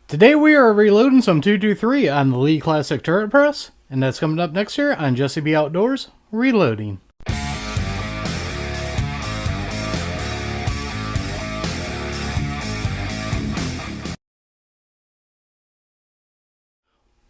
Today we are reloading some 223 on the Lee Classic Turret Press, and that's coming up next year on Jesse B Outdoors Reloading.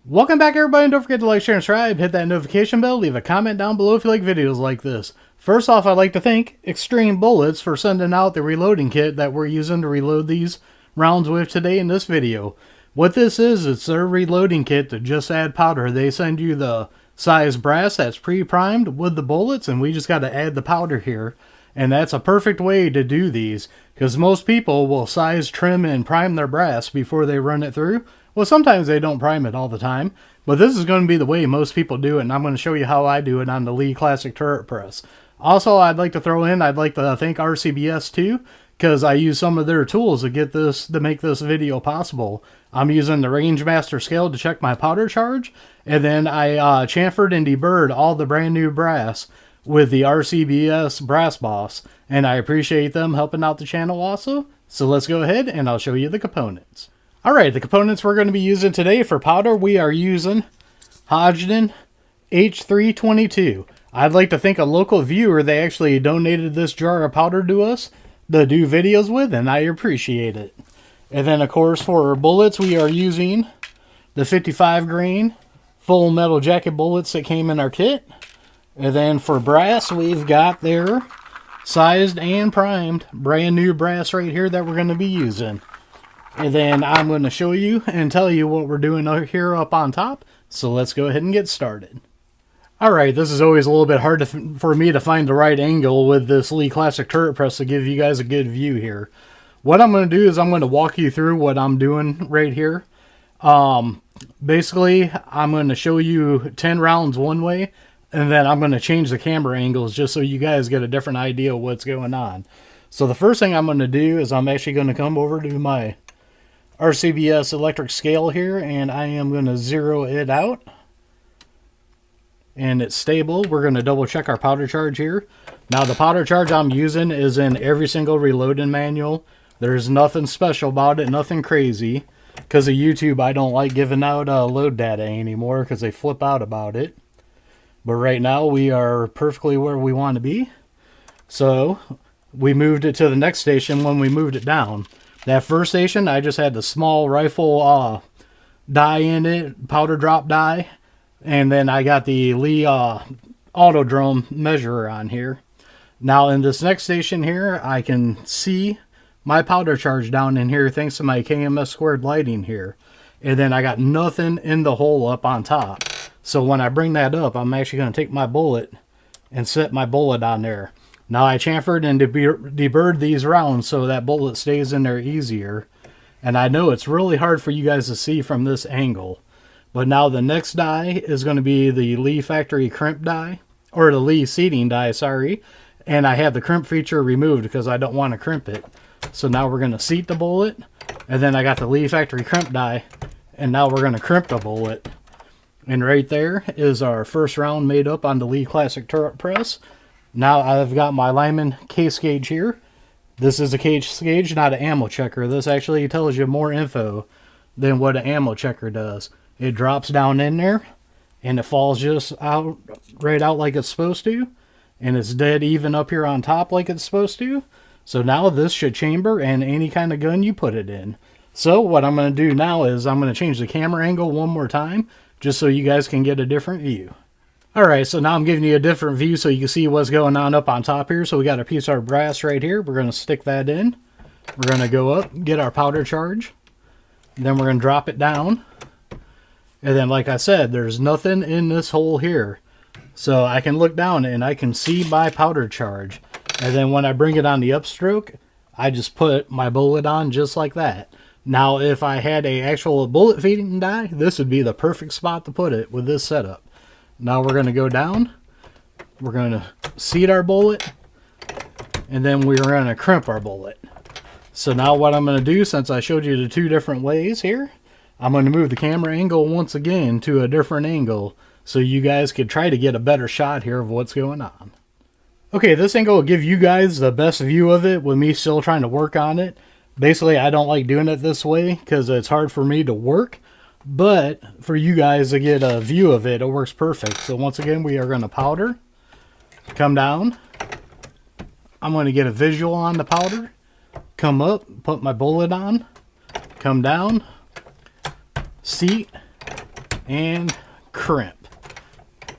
Welcome back everybody, and don't forget to like, share, and subscribe, hit that notification bell, leave a comment down below if you like videos like this. First off, I'd like to thank Xtreme Bullets for sending out the reloading kit that we're using to reload these rounds with today in this video. What this is, it's their reloading kit to just add powder. They send you the size brass that's pre-primed with the bullets, and we just got to add the powder here. And that's a perfect way to do these, because most people will size, trim, and prime their brass before they run it through. Well, sometimes they don't prime it all the time, but this is going to be the way most people do it, and I'm going to show you how I do it on the Lee Classic Turret Press. Also, I'd like to throw in, I'd like to thank RCBS too, because I use some of their tools to make this video possible. I'm using the Rangemaster scale to check my powder charge, and then I chamfered and deburred all the brand new brass with the RCBS Brass Boss, and I appreciate them helping out the channel also. So let's go ahead and I'll show you the components. Alright, the components we're going to be using today for powder, we are using Hodgdon H322. I'd like to thank a local viewer. They actually donated this jar of powder to us to do videos with, and I appreciate it. And then, of course, for bullets, we are using the 55 grain full metal jacket bullets that came in our kit. And then for brass, we've got their sized and primed brand new brass right here that we're going to be using. And then I'm going to show you and tell you what we're doing here up on top. So let's go ahead and get started. Alright, this is always a little bit hard for me to find the right angle with this Lee Classic Turret Press to give you guys a good view here. What I'm going to do is I'm going to walk you through what I'm doing right here. Basically, I'm going to show you 10 rounds one way, and then I'm going to change the camera angles just so you guys get a different idea of what's going on. So the first thing I'm going to do is I'm actually going to come over to my RCBS electric scale here, and I am going to zero it out. And it's stable. We're going to double check our powder charge here. Now the powder charge I'm using is in every single reloading manual. There's nothing special about it, nothing crazy. Because of YouTube, I don't like giving out load data anymore because they flip out about it. But right now we are perfectly where we want to be. So we moved it to the next station when we moved it down. That first station, I just had the small rifle die in it, powder drop die. And then I got the Lee Autodrome measurer on here. Now in this next station here, I can see my powder charge down in here thanks to my KMS squared lighting here. And then I got nothing in the hole up on top. So when I bring that up, I'm actually going to take my bullet and set my bullet on there. Now I chamfered and deburred these rounds so that bullet stays in there easier. And I know it's really hard for you guys to see from this angle. But now the next die is going to be the Lee factory crimp die, or the Lee seating die, sorry. And I have the crimp feature removed because I don't want to crimp it. So now we're going to seat the bullet, and then I got the Lee factory crimp die, and now we're going to crimp the bullet. And right there is our first round made up on the Lee Classic Turret Press. Now I've got my Lyman case gauge here. This is a case gauge, not an ammo checker. This actually tells you more info than what an ammo checker does. It drops down in there, and it falls just out, right out like it's supposed to. And it's dead even up here on top like it's supposed to. So now this should chamber in any kind of gun you put it in. So what I'm going to do now is I'm going to change the camera angle one more time, just so you guys can get a different view. Alright, so now I'm giving you a different view so you can see what's going on up on top here. So we got a piece of our brass right here. We're going to stick that in. We're going to go up, get our powder charge. Then we're going to drop it down. And then, like I said, there's nothing in this hole here. So I can look down and I can see my powder charge. And then when I bring it on the upstroke, I just put my bullet on just like that. Now, if I had an actual bullet feeding die, this would be the perfect spot to put it with this setup. Now we're going to go down. We're going to seat our bullet. And then we're going to crimp our bullet. So now what I'm going to do, since I showed you the two different ways here, I'm going to move the camera angle once again to a different angle so you guys could try to get a better shot here of what's going on. Okay, this angle will give you guys the best view of it with me still trying to work on it. Basically, I don't like doing it this way because it's hard for me to work. But for you guys to get a view of it, it works perfect. So once again, we are going to powder. Come down. I'm going to get a visual on the powder. Come up, put my bullet on. Come down. Seat. And crimp.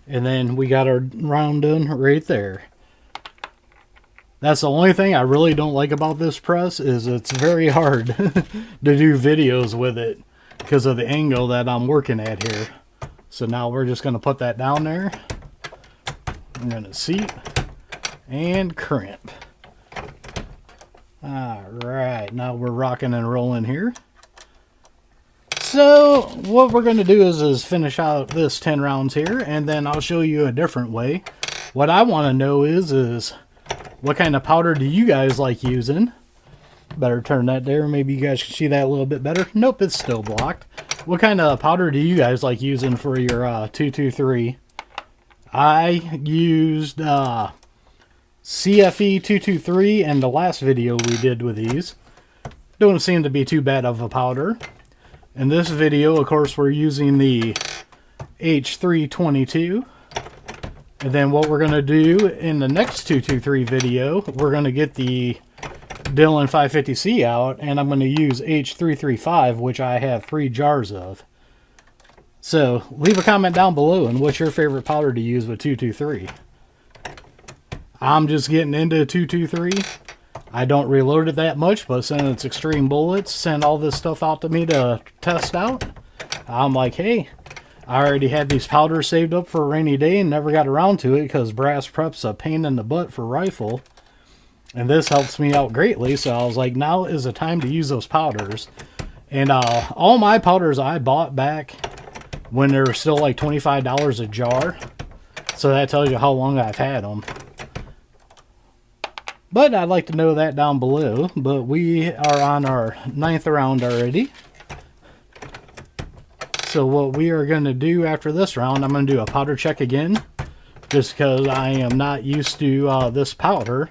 And then we got our round done right there. That's the only thing I really don't like about this press, is it's very hard to do videos with it because of the angle that I'm working at here. So now we're just going to put that down there. I'm going to seat and crimp. Alright, now we're rocking and rolling here. So what we're going to do is finish out this 10 rounds here, and then I'll show you a different way. What I want to know is what kind of powder do you guys like using? Better turn that there. Maybe you guys can see that a little bit better. Nope, it's still blocked. What kind of powder do you guys like using for your 223? I used CFE 223 in the last video we did with these. Don't seem to be too bad of a powder. In this video, of course, we're using the H322. And then what we're going to do in the next 223 video, we're going to get the Dylan 550C out, and I'm going to use H335, which I have 3 jars of. So leave a comment down below, and what's your favorite powder to use with 223? I'm just getting into 223. I don't reload it that much, but since Xtreme Bullets sent all this stuff out to me to test out, I'm like, hey, I already had these powders saved up for a rainy day and never got around to it because brass prep's a pain in the butt for rifle. And this helps me out greatly, so I was like, now is the time to use those powders. And all my powders I bought back when they were still like $25 a jar. So that tells you how long I've had them. But I'd like to know that down below. But we are on our 9th round already. So what we are going to do after this round, I'm going to do a powder check again. Just because I am not used to this powder.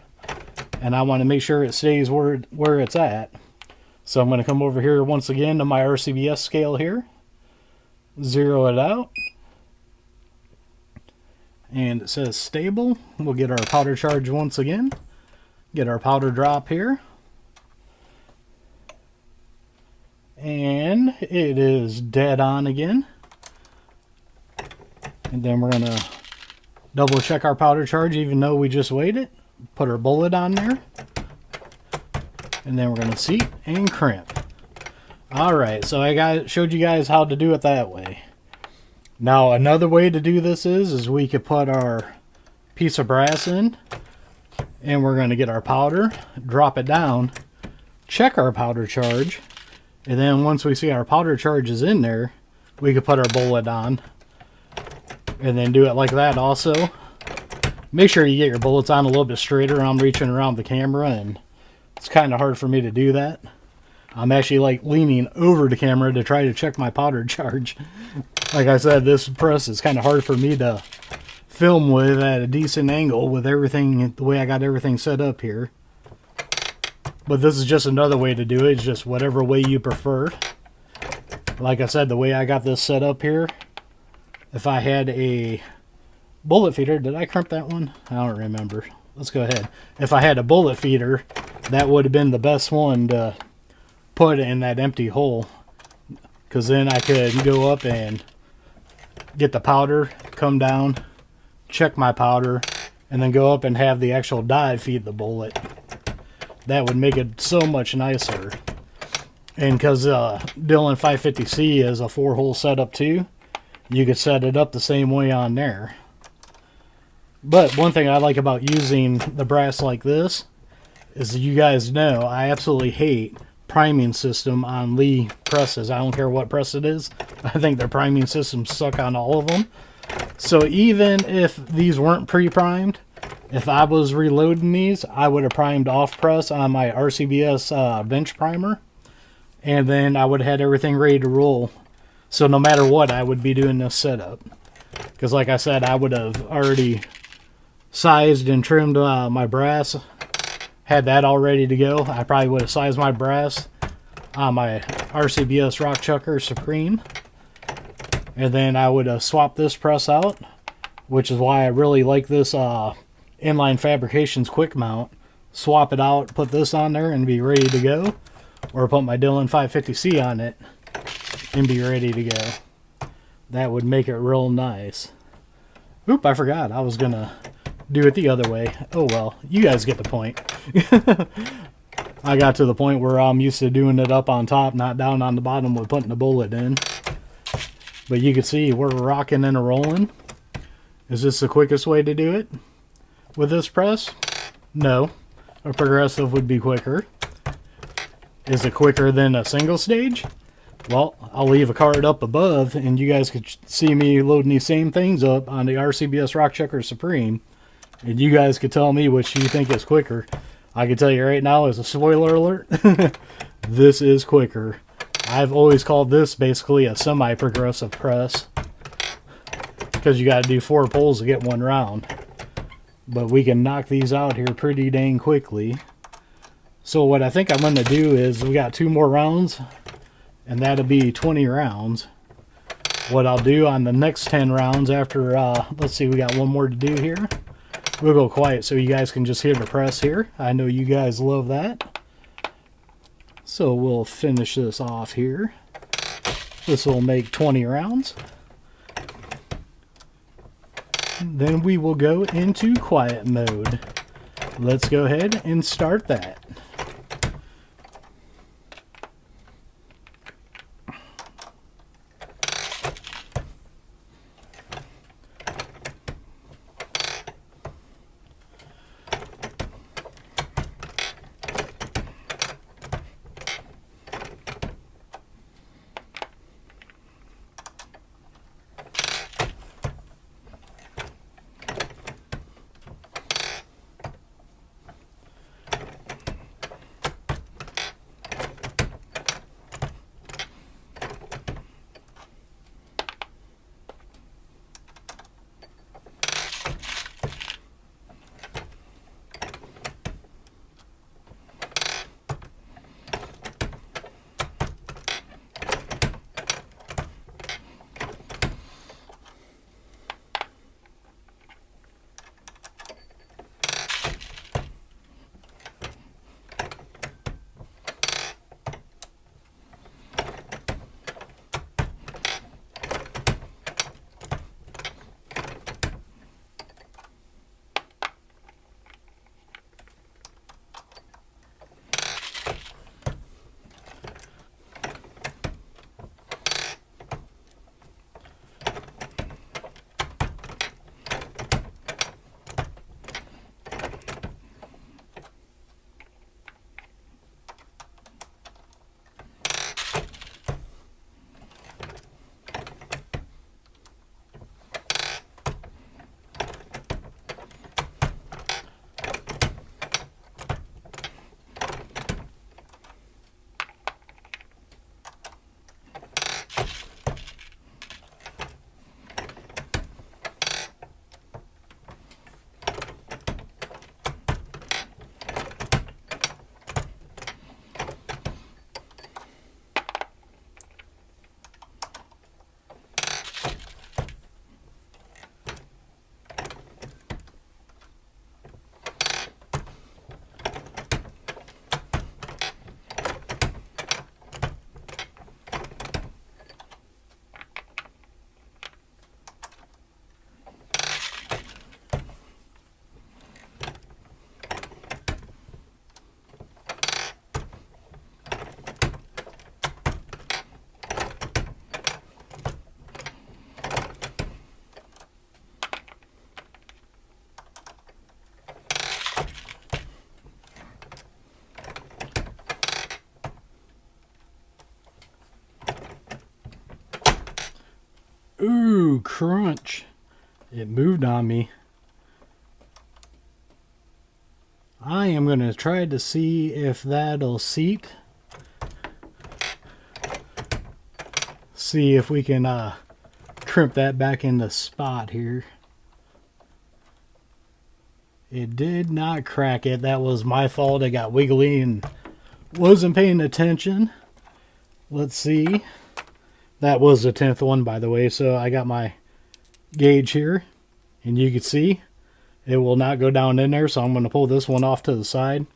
And I want to make sure it stays where it's at. So I'm going to come over here once again to my RCBS scale here. Zero it out. And it says stable. We'll get our powder charge once again. Get our powder drop here. And it is dead on again. And then we're going to double check our powder charge even though we just weighed it. Put our bullet on there. And then we're going to seat and crimp. Alright, so I showed you guys how to do it that way. Now another way to do this is we could put our piece of brass in. And we're going to get our powder, drop it down, check our powder charge. And then once we see our powder charge is in there, we could put our bullet on. And then do it like that also. Make sure you get your bullets on a little bit straighter. I'm reaching around the camera and it's kind of hard for me to do that. I'm actually like leaning over the camera to try to check my powder charge. Like I said, this press is kind of hard for me to film with at a decent angle with everything, the way I got everything set up here. But this is just another way to do it. It's just whatever way you prefer. Like I said, the way I got this set up here, if I had a bullet feeder, did I crimp that one? I don't remember. Let's go ahead. If I had a bullet feeder, that would have been the best one to put in that empty hole. Because then I could go up and get the powder, come down, check my powder, and then go up and have the actual die feed the bullet. That would make it so much nicer. And because Dylan 550C is a 4-hole setup too, you could set it up the same way on there. But one thing I like about using the brass like this is, you guys know I absolutely hate priming system on Lee presses. I don't care what press it is. I think their priming systems suck on all of them. So even if these weren't pre-primed, if I was reloading these, I would have primed off press on my RCBS bench primer. And then I would have had everything ready to roll. So no matter what, I would be doing this setup. Because like I said, I would have already sized and trimmed my brass had that all ready to go, I probably would have sized my brass on my RCBS Rock Chucker Supreme. And then I would have swapped this press out, which is why I really like this Inline Fabrications quick mount. Swap it out, put this on there and be ready to go. Or put my Dillon 550C on it and be ready to go. That would make it real nice. Oop, I forgot. I was gonna do it the other way. Oh well, you guys get the point. I got to the point where I'm used to doing it up on top, not down on the bottom with putting the bullet in. But you can see we're rocking and rolling. Is this the quickest way to do it with this press? No. A progressive would be quicker. Is it quicker than a single stage? Well, I'll leave a card up above and you guys could see me loading these same things up on the RCBS Rock Chucker Supreme. And you guys could tell me which you think is quicker. I can tell you right now, as a spoiler alert, this is quicker. I've always called this basically a semi-progressive press, because you got to do 4 pulls to get 1 round. But we can knock these out here pretty dang quickly. So what I think I'm going to do is, we got 2 more rounds, and that'll be 20 rounds. What I'll do on the next 10 rounds after, let's see, we got 1 more to do here. We'll go quiet so you guys can just hear the press here. I know you guys love that. So we'll finish this off here. This will make 20 rounds. Then we will go into quiet mode. Let's go ahead and start that. Ooh, crunch. It moved on me. I am going to try to see if that'll seat. See if we can crimp that back in the spot here. It did not crack it. That was my fault. I got wiggly and wasn't paying attention. Let's see. That was the 10th one, by the way. So I got my gauge here, and you can see it will not go down in there. So I'm going to pull this one off to the side.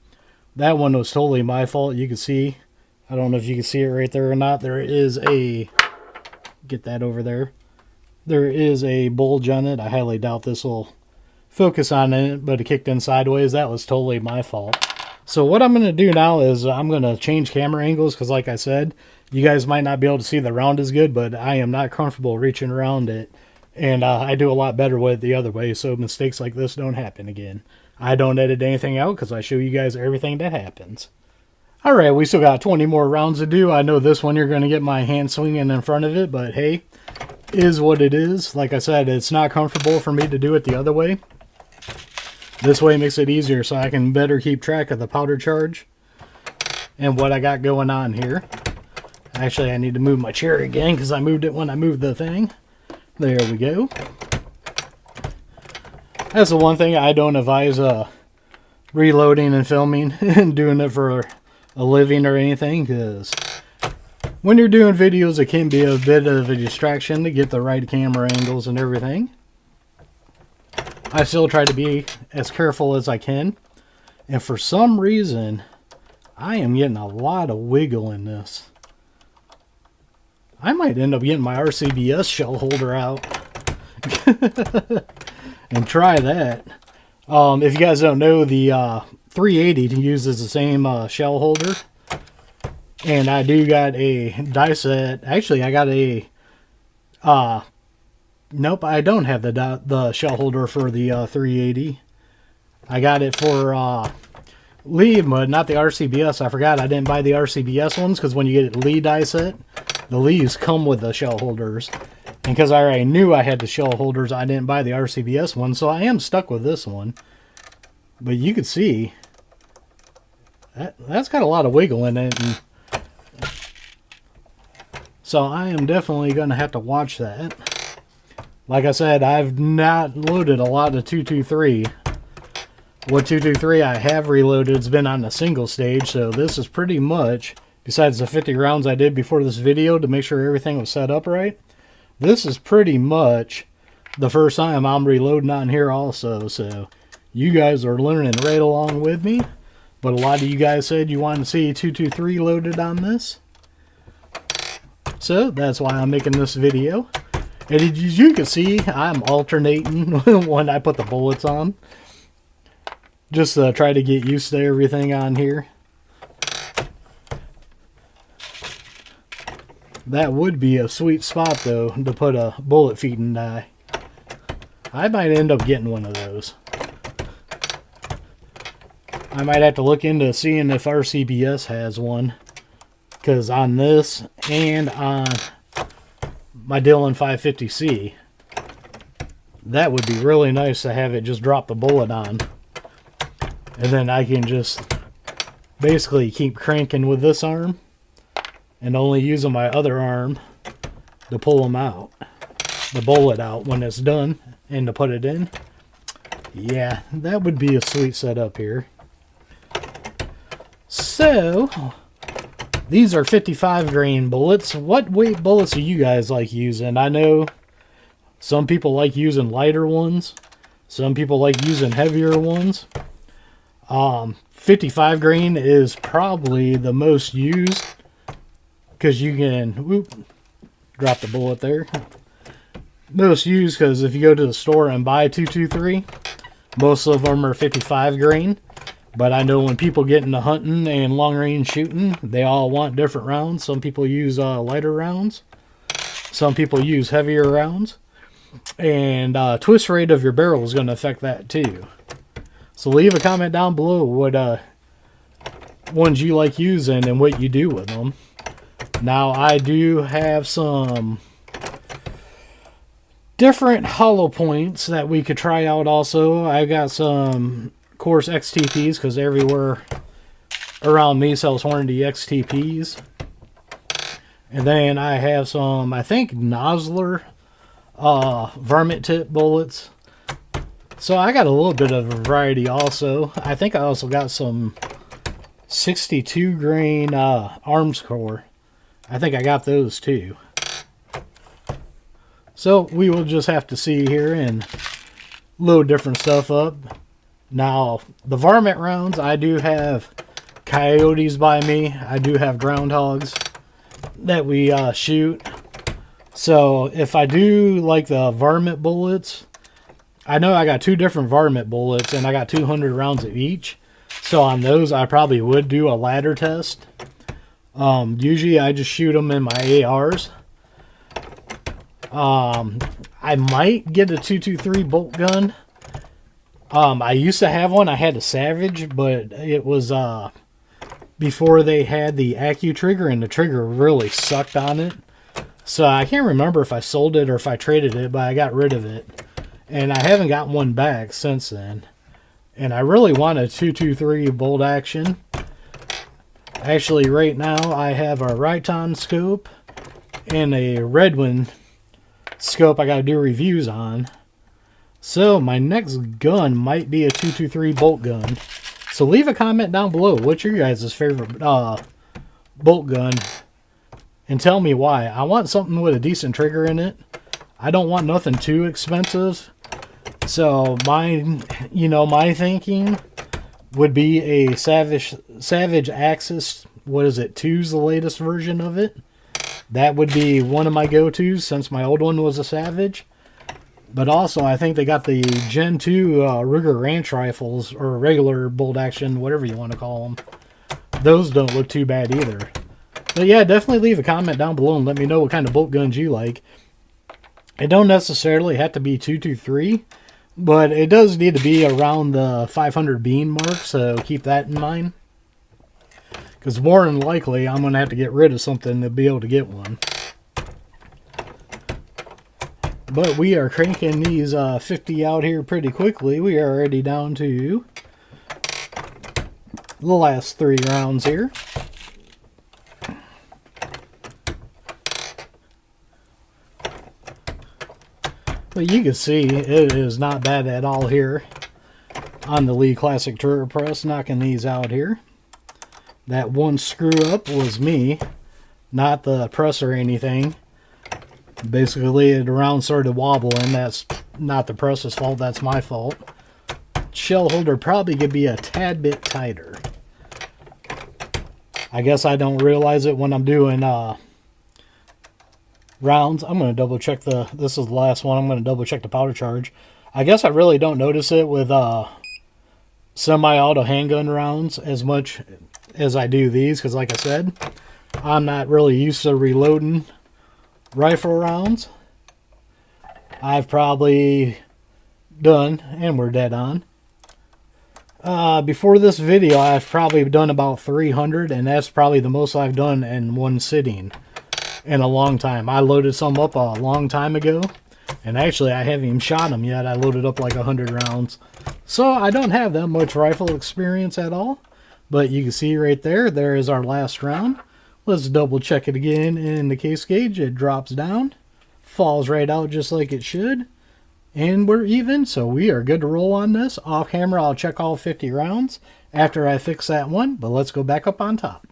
That one was totally my fault. You can see, I don't know if you can see it right there or not. There is a, get that over there. There is a bulge on it. I highly doubt this will focus on it, but it kicked in sideways. That was totally my fault. So what I'm going to do now is I'm going to change camera angles, because like I said, you guys might not be able to see the round as good, but I am not comfortable reaching around it, and I do a lot better with it the other way, so mistakes like this don't happen again. I don't edit anything out because I show you guys everything that happens. Alright, we still got 20 more rounds to do. I know this one you're going to get my hand swinging in front of it, but hey, is what it is. Like I said, it's not comfortable for me to do it the other way. This way makes it easier so I can better keep track of the powder charge and what I got going on here. Actually, I need to move my chair again because I moved it when I moved the thing. There we go. That's the one thing I don't advise reloading and filming and doing it for a living or anything, because when you're doing videos it can be a bit of a distraction to get the right camera angles and everything. I still try to be as careful as I can, and for some reason I am getting a lot of wiggle in this. I might end up getting my RCBS shell holder out and try that. If you guys don't know, the 380 uses the same shell holder, and I do got a die set. Actually, I got a nope, I don't have the shell holder for the 380. I got it for Lee, but not the RCBS. I forgot I didn't buy the RCBS ones, because when you get a Lee die set, the Lees come with the shell holders. And because I already knew I had the shell holders, I didn't buy the RCBS one, so I am stuck with this one. But you can see that's got a lot of wiggle in it, and so I am definitely going to have to watch that. Like I said, I've not loaded a lot of 223. What 223 I have reloaded has been on a single stage, so this is pretty much, besides the 50 rounds I did before this video to make sure everything was set up right, this is pretty much the first time I'm reloading on here also, so you guys are learning right along with me. But a lot of you guys said you want to see 223 loaded on this, so that's why I'm making this video. And as you can see, I'm alternating when I put the bullets on, just to try to get used to everything on here. That would be a sweet spot though, to put a bullet feeding die. I might end up getting one of those. I might have to look into seeing if RCBS has one, because on this and on my Dillon 550C, that would be really nice to have it just drop the bullet on, and then I can just basically keep cranking with this arm and only using my other arm to pull them out, the bullet out when it's done, and to put it in. Yeah, that would be a sweet setup here. So, these are 55 grain bullets. What weight bullets do you guys like using? I know some people like using lighter ones. Some people like using heavier ones. 55 grain is probably the most used, because you can, drop the bullet there. Most used because if you go to the store and buy 223, most of them are 55 grain. But I know when people get into hunting and long range shooting, they all want different rounds. Some people use lighter rounds. Some people use heavier rounds. And twist rate of your barrel is going to affect that too. So leave a comment down below what ones you like using and what you do with them. Now I do have some different hollow points that we could try out also. I got some, of course, XTPs, because everywhere around me sells Hornady XTPs. And then I have some, I think, Nosler varmint tip bullets. So I got a little bit of a variety also. I think I also got some 62 grain arms core. I think I got those too. So we will just have to see here and load different stuff up. Now, the varmint rounds, I do have coyotes by me. I do have groundhogs that we shoot. So if I do like the varmint bullets, I know I got 2 different varmint bullets and I got 200 rounds of each. So on those, I probably would do a ladder test. Usually I just shoot them in my ARs. I might get a 223 bolt gun. I used to have one. I had a Savage, but it was before they had the Accu-Trigger, and the trigger really sucked on it. So I can't remember if I sold it or if I traded it, but I got rid of it. And I haven't got one back since then. And I really want a 223 bolt action. Actually, right now I have a Riton scope and a Redwin scope I got to do reviews on. So my next gun might be a 223 bolt gun. So leave a comment down below. What's your guys' favorite bolt gun? And tell me why. I want something with a decent trigger in it. I don't want nothing too expensive. So my thinking would be a Savage Axis. What is it? 2's the latest version of it. That would be one of my go-tos since my old one was a Savage. But also, I think they got the Gen 2 Ruger Ranch rifles, or regular bolt action, whatever you want to call them. Those don't look too bad either. But yeah, definitely leave a comment down below and let me know what kind of bolt guns you like. It don't necessarily have to be 223, but it does need to be around the 500 bean mark, so keep that in mind. Because more than likely, I'm going to have to get rid of something to be able to get one. But we are cranking these 50 out here pretty quickly. We are already down to the last 3 rounds here. But you can see it is not bad at all here on the Lee Classic Turret Press, knocking these out here. That one screw up was me, not the press or anything. Basically, the round started wobbling. That's not the press's fault, that's my fault. Shell holder probably could be a tad bit tighter. I guess I don't realize it when I'm doing rounds. I'm going to double check this is the last one. I'm going to double check the powder charge. I guess I really don't notice it with semi-auto handgun rounds as much as I do these, because like I said, I'm not really used to reloading rifle rounds. I've probably done, and we're dead on, before this video I've probably done about 300, and that's probably the most I've done in one sitting in a long time. I loaded some up a long time ago, and actually I haven't even shot them yet. I loaded up like 100 rounds, so I don't have that much rifle experience at all. But you can see right there, there is our last round. Let's double check it again in the case gauge. It drops down, falls right out just like it should, and we're even. So we are good to roll on this. Off camera, I'll check all 50 rounds after I fix that one, but let's go back up on top.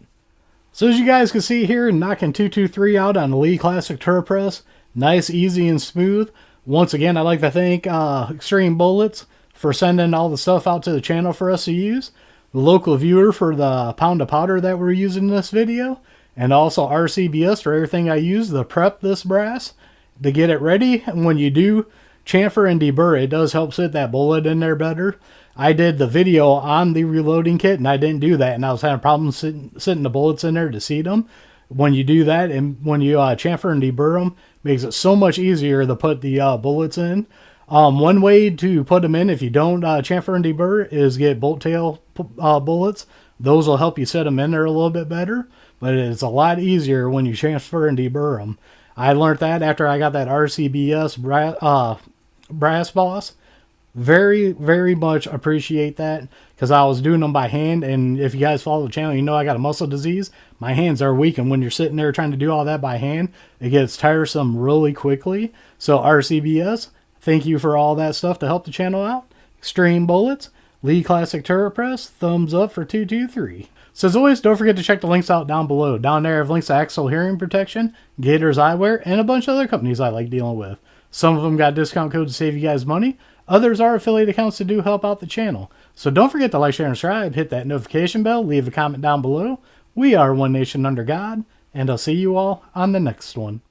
So as you guys can see here, knocking 223 out on the Lee Classic Turret Press. Nice, easy, and smooth. Once again, I'd like to thank Xtreme Bullets for sending all the stuff out to the channel for us to use. The local viewer for the pound of powder that we're using in this video. And also RCBS for everything I use to prep this brass to get it ready. And when you do chamfer and deburr, it does help sit that bullet in there better. I did the video on the reloading kit and I didn't do that, and I was having problems sitting the bullets in there to seat them. When you do that and when you chamfer and deburr them, makes it so much easier to put the bullets in. One way to put them in if you don't chamfer and deburr is get bolt tail bullets. Those will help you set them in there a little bit better, but it's a lot easier when you chamfer and deburr them. I learned that after I got that RCBS brass boss. Very, very much appreciate that, because I was doing them by hand, and if you guys follow the channel, you know I got a muscle disease. My hands are weak, and when you're sitting there trying to do all that by hand, it gets tiresome really quickly. So RCBS, thank you for all that stuff to help the channel out. Xtreme Bullets, Lee Classic Turret Press, thumbs up for 223. So as always, don't forget to check the links out down below. Down there I have links to Axel Hearing Protection, Gators Eyewear, and a bunch of other companies I like dealing with. Some of them got discount codes to save you guys money. Others are affiliate accounts that do help out the channel. So don't forget to like, share, and subscribe. Hit that notification bell. Leave a comment down below. We are one nation under God. And I'll see you all on the next one.